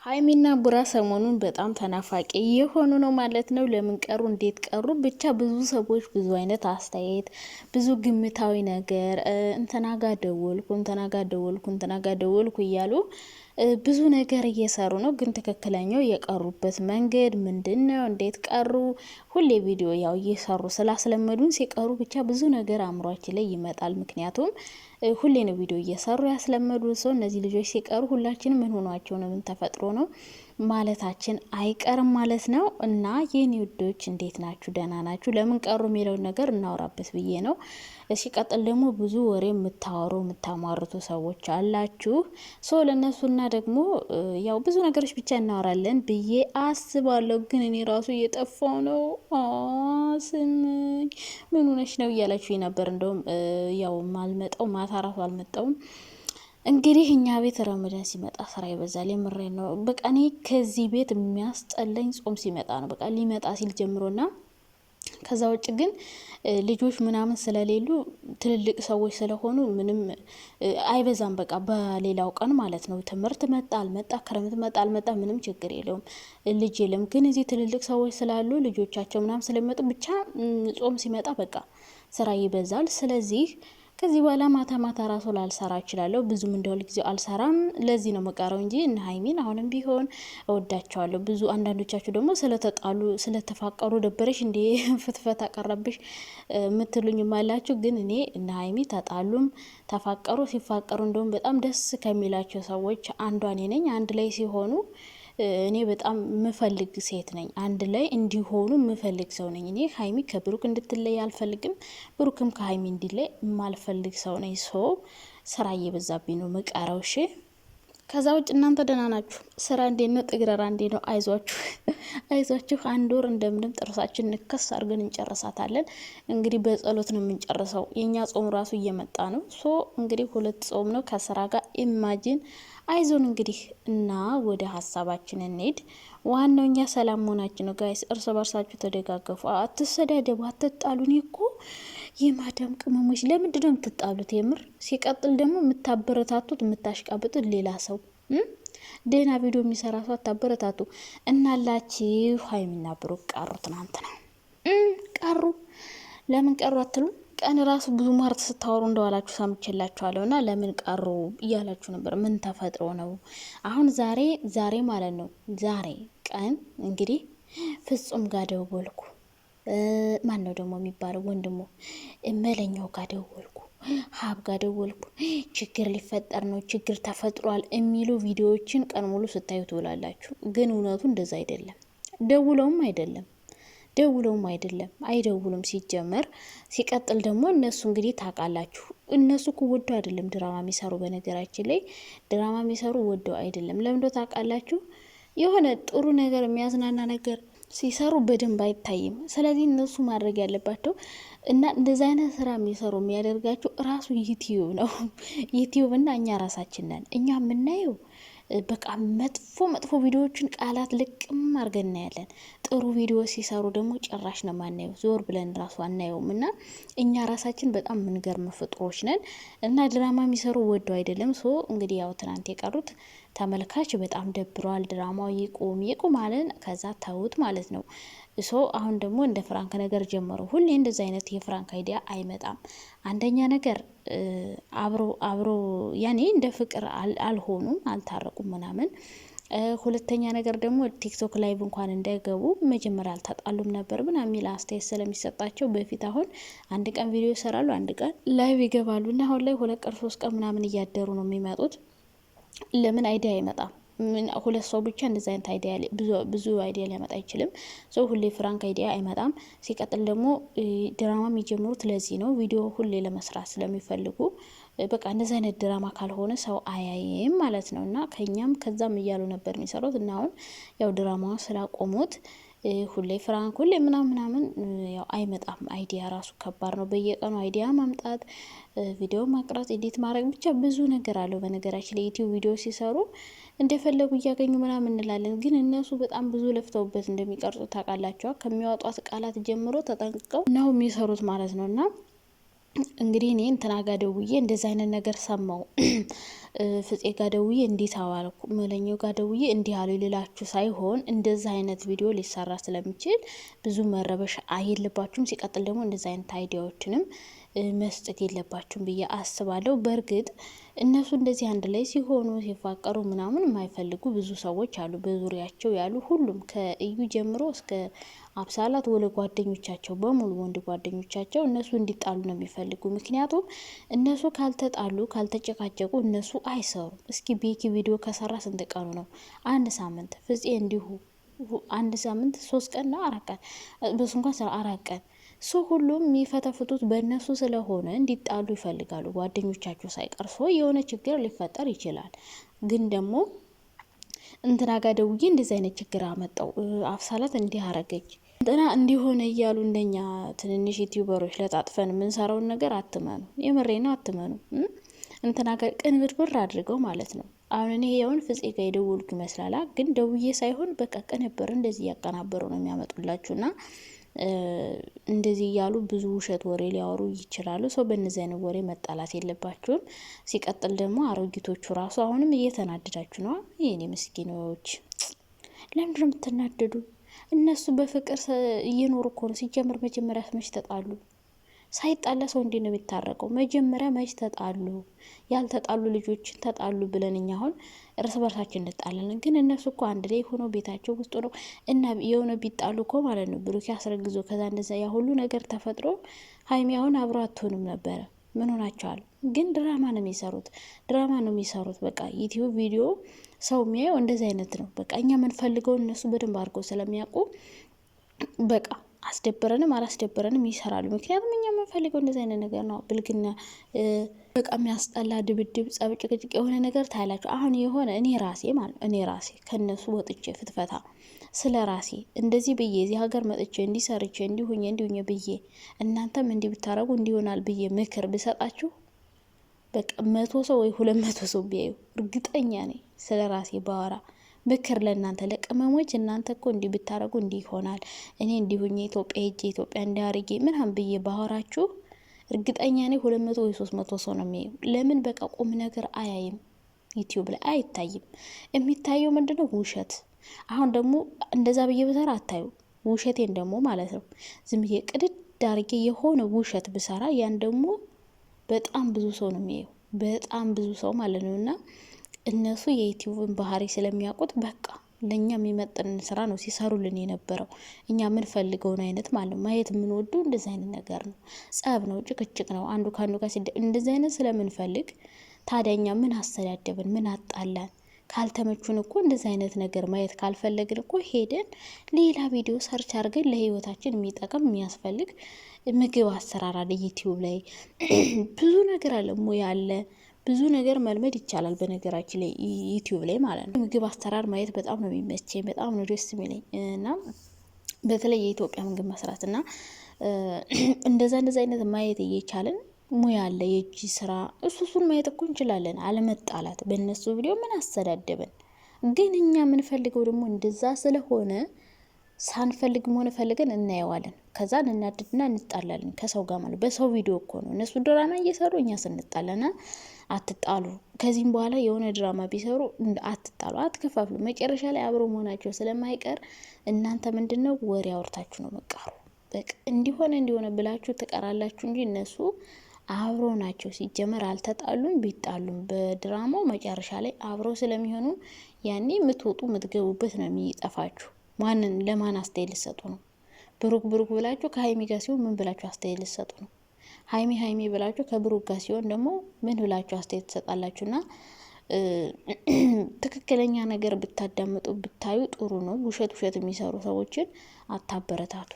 ሀይሚና ቡራ ሰሞኑን በጣም ተናፋቂ የሆኑ ነው ማለት ነው። ለምን ቀሩ? እንዴት ቀሩ? ብቻ ብዙ ሰዎች ብዙ አይነት አስተያየት፣ ብዙ ግምታዊ ነገር እንተናጋ ደወልኩ እንተናጋ ደወልኩ እያሉ ብዙ ነገር እየሰሩ ነው። ግን ትክክለኛው የቀሩበት መንገድ ምንድን ነው? እንዴት ቀሩ? ሁሌ ቪዲዮ ያው እየሰሩ ስላስለመዱን ሲቀሩ ብቻ ብዙ ነገር አእምሯችን ላይ ይመጣል። ምክንያቱም ሁሌ ነው ቪዲዮ እየሰሩ ያስለመዱ ሰው። እነዚህ ልጆች ሲቀሩ ሁላችንም ምን ሆኗቸው ነው? ምን ተፈጥሮ ነው ማለታችን አይቀርም ማለት ነው። እና የኔ ውዶች እንዴት ናችሁ? ደህና ናችሁ? ለምን ቀሩ የሚለውን ነገር እናወራበት ብዬ ነው። ሲቀጥል ደግሞ ብዙ ወሬ የምታወሩ የምታማርቱ ሰዎች አላችሁ። ሶ ለእነሱና ደግሞ ያው ብዙ ነገሮች ብቻ እናወራለን ብዬ አስባለሁ። ግን እኔ ራሱ እየጠፋው ነው። ስምኝ ምን ሆነሽ ነው እያላችሁ ነበር። እንደውም ያው ማልመጣው ማታ ራሱ አልመጣውም። እንግዲህ እኛ ቤት ረመዳን ሲመጣ ስራ ይበዛል። የምሬ ነው። በቃ እኔ ከዚህ ቤት የሚያስጠላኝ ጾም ሲመጣ ነው። በቃ ሊመጣ ሲል ጀምሮና ከዛ ውጭ ግን ልጆች ምናምን ስለሌሉ ትልልቅ ሰዎች ስለሆኑ ምንም አይበዛም። በቃ በሌላው ቀን ማለት ነው። ትምህርት መጣ አልመጣ፣ ክረምት መጣ አልመጣ ምንም ችግር የለውም። ልጅ የለም። ግን እዚህ ትልልቅ ሰዎች ስላሉ ልጆቻቸው ምናምን ስለመጡ ብቻ ጾም ሲመጣ በቃ ስራ ይበዛል። ስለዚህ ከዚህ በኋላ ማታ ማታ ራሱ ላልሰራ እችላለሁ። ብዙም እንደሁል ጊዜው አልሰራም። ለዚህ ነው መቃረው እንጂ እነ ሀይሚን አሁንም ቢሆን እወዳቸዋለሁ። ብዙ አንዳንዶቻችሁ ደግሞ ስለተጣሉ ስለተፋቀሩ ደበረሽ እንዴ ፍትፈት አቀረብሽ የምትሉኝ ማላችሁ። ግን እኔ እነ ሀይሚ ተጣሉም ተፋቀሩ ሲፋቀሩ እንደውም በጣም ደስ ከሚላቸው ሰዎች አንዷ እኔ ነኝ። አንድ ላይ ሲሆኑ እኔ በጣም ምፈልግ ሴት ነኝ። አንድ ላይ እንዲሆኑ ምፈልግ ሰው ነኝ። እኔ ሀይሚ ከብሩክ እንድትለይ አልፈልግም። ብሩክም ከሀይሚ እንዲለይ ማልፈልግ ሰው ነኝ። ሶ ስራ እየበዛብኝ ነው መቃረው። እሺ ከዛ ውጭ እናንተ ደህና ናችሁ? ስራ እንዴት ነው? ጥግረራ እንዴት ነው? አይዟችሁ አይዟችሁ። አንድ ወር እንደምንም ጥርሳችን ንከስ አድርገን እንጨርሳታለን። እንግዲህ በጸሎት ነው የምንጨርሰው። የኛ ጾም ራሱ እየመጣ ነው። ሶ እንግዲህ 2 ጾም ነው ከስራ ጋር ኢማጂን። አይዞን እንግዲህ እና ወደ ሀሳባችን እንሄድ። ዋናው እኛ ሰላም መሆናችን ነው ጋይስ። እርስ በርሳችሁ ተደጋገፉ፣ አትሰዳደቡ፣ አትጣሉ። እኔ እኮ የማዳም ቅመሞች ለምንድን ነው የምትጣሉት? የምር ሲቀጥል ደግሞ የምታበረታቱት የምታሽቃብጡት ሌላ ሰው ደህና ቪዲዮ የሚሰራ ሰው አታበረታቱ። እናላችሁ ሀይሚና ብሩክ ቀሩ። ትናንትና ቀሩ። ለምን ቀሩ አትሉም? ቀን ራሱ ብዙ ማርት ስታወሩ እንደዋላችሁ ሰምቼላችኋለሁ። እና ለምን ቀሩ እያላችሁ ነበር። ምን ተፈጥሮ ነው? አሁን ዛሬ ማለት ነው ዛሬ ቀን እንግዲህ ፍጹም ጋር ደወልኩ። ማን ነው ደግሞ የሚባለው ወንድሙ መለኛው ጋር ደወልኩ፣ ሀብ ጋር ደወልኩ። ችግር ሊፈጠር ነው፣ ችግር ተፈጥሯል የሚሉ ቪዲዮዎችን ቀን ሙሉ ስታዩ ትውላላችሁ። ግን እውነቱ እንደዛ አይደለም። ደውለውም አይደለም አይደውሉም ሲጀመር። ሲቀጥል ደግሞ እነሱ እንግዲህ ታውቃላችሁ፣ እነሱ እኮ ወደው አይደለም ድራማ የሚሰሩ። በነገራችን ላይ ድራማ የሚሰሩ ወደው አይደለም። ለምንዶ ታውቃላችሁ? የሆነ ጥሩ ነገር የሚያዝናና ነገር ሲሰሩ በደንብ አይታይም። ስለዚህ እነሱ ማድረግ ያለባቸው እና እንደዚ አይነት ስራ የሚሰሩ የሚያደርጋቸው ራሱ ዩቲዩብ ነው። ዩቲዩብ እና እኛ ራሳችን ነን። እኛ የምናየው በቃ መጥፎ ቪዲዮዎችን ቃላት ልቅም አድርገን እናያለን። ጥሩ ቪዲዮ ሲሰሩ ደግሞ ጭራሽ ነው ማናየው። ዞር ብለን ራሱ አናየውም። እና እኛ ራሳችን በጣም ምንገርም ፍጥሮች ነን። እና ድራማ የሚሰሩ ወደው አይደለም። ሶ እንግዲህ ያው ትናንት የቀሩት ተመልካች በጣም ደብሯል። ድራማው ይቁም አለን። ከዛ ተውት ማለት ነው። ሶ አሁን ደግሞ እንደ ፍራንክ ነገር ጀመሩ። ሁሌ እንደዚህ አይነት የፍራንክ አይዲያ አይመጣም። አንደኛ ነገር አብሮ ያኔ እንደ ፍቅር አልሆኑም፣ አልታረቁም ምናምን። ሁለተኛ ነገር ደግሞ ቲክቶክ ላይቭ እንኳን እንዳይገቡ መጀመሪያ አልተጣሉም ነበር ምናምን የሚል አስተያየት ስለሚሰጣቸው በፊት አሁን አንድ ቀን ቪዲዮ ይሰራሉ፣ አንድ ቀን ላይቭ ይገባሉ። እና አሁን ላይ 2 ቀን 3 ቀን ምናምን እያደሩ ነው የሚመጡት። ለምን አይዲያ አይመጣም? ሁለት ሰው ብቻ እንደዚህ አይነት አይዲያ ብዙ አይዲያ ሊያመጣ አይችልም። ሰው ሁሌ ፍራንክ አይዲያ አይመጣም። ሲቀጥል ደግሞ ድራማ የሚጀምሩት ለዚህ ነው፣ ቪዲዮ ሁሌ ለመስራት ስለሚፈልጉ። በቃ እንደዚህ አይነት ድራማ ካልሆነ ሰው አያይም ማለት ነው። እና ከኛም ከዛም እያሉ ነበር የሚሰሩት። እና አሁን ያው ድራማውን ስላቆሙት ሁሌ ፍራንክ ሁሌ ምናምን ያው አይመጣም። አይዲያ ራሱ ከባድ ነው። በየቀኑ አይዲያ ማምጣት፣ ቪዲዮ ማቅረጽ፣ ኤዲት ማድረግ ብቻ ብዙ ነገር አለው። በነገራችን ላይ ዩቲዩብ ቪዲዮ ሲሰሩ እንደፈለጉ እያገኙ ምናምን እንላለን። ግን እነሱ በጣም ብዙ ለፍተውበት እንደሚቀርጹ ታውቃላችሁ። ከሚያወጧት ቃላት ጀምሮ ተጠንቅቀው ነው የሚሰሩት ማለት ነው። እና እንግዲህ እኔ እንትና ጋ ደውዬ እንደዛ አይነት ነገር ሰማው ፍፄ ጋ ደውዬ እንዴት አዋልኩ መለኛው ጋ ደውዬ እንዲህ አሉ ልላችሁ ሳይሆን እንደዛ አይነት ቪዲዮ ሊሰራ ስለሚችል ብዙ መረበሽ አይልባችሁም። ሲቀጥል ደግሞ እንደዛ አይነት አይዲያዎችንም መስጠት የለባችሁም ብዬ አስባለሁ። በእርግጥ እነሱ እንደዚህ አንድ ላይ ሲሆኑ ሲፋቀሩ ምናምን የማይፈልጉ ብዙ ሰዎች አሉ፣ በዙሪያቸው ያሉ ሁሉም ከእዩ ጀምሮ እስከ አብሳላት ወለ ጓደኞቻቸው በሙሉ ወንድ ጓደኞቻቸው እነሱ እንዲጣሉ ነው የሚፈልጉ። ምክንያቱም እነሱ ካልተጣሉ ካልተጨቃጨቁ እነሱ አይሰሩም። እስኪ ቤኪ ቪዲዮ ከሰራ ስንት ቀኑ ነው? አንድ ሳምንት። ፍፄ እንዲሁ አንድ ሳምንት 3 ቀን ነው 4 ቀን በሱ እንኳን 4 ቀን ሱ ሁሉም የሚፈተፍቱት በእነሱ ስለሆነ እንዲጣሉ ይፈልጋሉ፣ ጓደኞቻቸው ሳይቀር። ሶ የሆነ ችግር ሊፈጠር ይችላል። ግን ደግሞ እንትና ጋ ደውዬ እንደዚህ አይነት ችግር አመጣው፣ አብሳላት እንዲህ አረገች፣ እንትና እንዲሆነ እያሉ እንደኛ ትንንሽ ዩቲዩበሮች ለጣጥፈን የምንሰራውን ነገር አትመኑ። የምሬ ነው፣ አትመኑ። እንትና ጋ ቅንብርብር አድርገው ማለት ነው። አሁን እኔ ያውን ፍፄ ጋ የደወልኩ ይመስላል፣ ግን ደውዬ ሳይሆን በቃ ቅንብር እንደዚህ እያቀናበሩ ነው የሚያመጡላችሁና እንደዚህ እያሉ ብዙ ውሸት ወሬ ሊያወሩ ይችላሉ። ሰው በእነዚህ አይነት ወሬ መጣላት የለባችሁም። ሲቀጥል ደግሞ አሮጊቶቹ ራሱ አሁንም እየተናደዳችሁ ነው። የኔ ምስኪኖች ለምንድን ነው የምትናደዱ? እነሱ በፍቅር እየኖሩ እኮ ነው። ሲጀምር መጀመሪያ መች ተጣሉ? ሳይጣላ ሰው እንዴት ነው የሚታረቀው? መጀመሪያ መች ተጣሉ? ያልተጣሉ ልጆችን ተጣሉ ብለን እኛ አሁን እርስ በርሳችን እንጣላለን። ግን እነሱ እኮ አንድ ላይ ሆኖ ቤታቸው ውስጥ ነው እና የሆነ ቢጣሉ እኮ ማለት ነው ብሩኬ አስረግዞ ከዛ እንደዛ ያ ሁሉ ነገር ተፈጥሮ ሀይሚ አሁን አብሮ አትሆንም ነበረ። ምን ሆናቸዋል? ግን ድራማ ነው የሚሰሩት፣ ድራማ ነው የሚሰሩት። በቃ ዩቲዩብ ቪዲዮ ሰው የሚያየው እንደዚህ አይነት ነው። በቃ እኛ የምንፈልገውን እነሱ በደንብ አድርገው ስለሚያውቁ በቃ አስደበረንም አላስደበረንም ይሰራሉ። ምክንያቱም እኛ የምንፈልገው እንደዚህ አይነት ነገር ነው። ብልግና በቃ የሚያስጠላ ድብድብ፣ ጸብ፣ ጭቅጭቅ የሆነ ነገር ታያላችሁ። አሁን የሆነ እኔ ራሴ ከነሱ ወጥቼ ፍትፈታ ስለ ራሴ እንደዚህ ብዬ እዚህ ሀገር መጥቼ እንዲሰርቼ እንዲሁኝ ብዬ እናንተም እንዲህ ብታረጉ እንዲሆናል ብዬ ምክር ብሰጣችሁ በቃ 100 ሰው ወይ 200 ሰው ቢያዩ እርግጠኛ ነኝ ስለ ራሴ ባወራ ምክር ለእናንተ ለቅመሞች እናንተ እኮ እንዲህ ብታረጉ እንዲህ ይሆናል፣ እኔ እንዲሁኝ ኢትዮጵያ ሄጄ ኢትዮጵያ እንዲያርጌ ምናምን ብዬ ባወራችሁ እርግጠኛ ነኝ 200 ወይ 300 ሰው ነው የሚያዩ። ለምን በቃ ቁም ነገር አያይም፣ ዩቲዩብ ላይ አይታይም። የሚታየው ምንድነው? ውሸት። አሁን ደግሞ እንደዛ ብዬ ብሰራ አታዩ። ውሸቴን ደግሞ ማለት ነው ዝም ብዬ ቅድድ አርጌ የሆነ ውሸት ብሰራ ያን ደግሞ በጣም ብዙ ሰው ነው የሚያዩ፣ በጣም ብዙ ሰው ማለት ነው። እና እነሱ የዩቲዩብን ባህሪ ስለሚያውቁት በቃ ለእኛ የሚመጥንን ስራ ነው ሲሰሩልን የነበረው። እኛ የምንፈልገውን አይነት ማለት ነው ማየት የምንወዱ እንደዚህ አይነት ነገር ነው። ጸብ ነው፣ ጭቅጭቅ ነው፣ አንዱ ከአንዱ ጋር እንደዚህ አይነት ስለምንፈልግ ታዲያ እኛ ምን አስተዳደብን? ምን አጣላን? ካልተመቹን እኮ እንደዚህ አይነት ነገር ማየት ካልፈለግን እኮ ሄደን ሌላ ቪዲዮ ሰርች አድርገን ለህይወታችን የሚጠቅም የሚያስፈልግ ምግብ አሰራር አለ ዩቲዩብ ላይ ብዙ ነገር አለ፣ ሙያ አለ፣ ብዙ ነገር መልመድ ይቻላል። በነገራችን ላይ ዩቲዩብ ላይ ማለት ነው። ምግብ አሰራር ማየት በጣም ነው የሚመቸኝ፣ በጣም ነው ደስ የሚለኝ እና በተለይ የኢትዮጵያ ምግብ መስራት እና እንደዛ አይነት ማየት እየቻለን ሙያ አለ፣ የእጅ ስራ እሱን ማየት እኮ እንችላለን። አለመጣላት በእነሱ ቪዲዮ ምን አሰዳደብን? ግን እኛ የምንፈልገው ደግሞ እንደዛ ስለሆነ ሳንፈልግ ሆነ ፈልገን እናየዋለን። ከዛ እናድድና እንጣላለን ከሰው ጋር ማለት በሰው ቪዲዮ እኮ ነው እነሱ ድራማ እየሰሩ እኛ ስንጣላና አትጣሉ። ከዚህም በኋላ የሆነ ድራማ ቢሰሩ አትጣሉ፣ አትከፋፍሉ። መጨረሻ ላይ አብሮ መሆናቸው ስለማይቀር እናንተ ምንድነው ወሬ አውርታችሁ ነው መቃሩ። በቃ እንዲሆነ ብላችሁ ትቀራላችሁ እንጂ እነሱ አብሮ ናቸው። ሲጀመር አልተጣሉም። ቢጣሉም በድራማው መጨረሻ ላይ አብሮ ስለሚሆኑ ያኔ የምትወጡ የምትገቡበት ነው የሚጠፋችሁ። ማንን ለማን አስተያየት ልትሰጡ ነው? ብሩክ ብላችሁ ከሀይሚ ጋር ሲሆን ምን ብላችሁ አስተያየት ልትሰጡ ነው? ሀይሚ ብላችሁ ከብሩክ ጋር ሲሆን ደግሞ ምን ብላችሁ አስተያየት ትሰጣላችሁና ትክክለኛ ነገር ብታዳምጡ ብታዩ ጥሩ ነው። ውሸት የሚሰሩ ሰዎችን አታበረታቱ።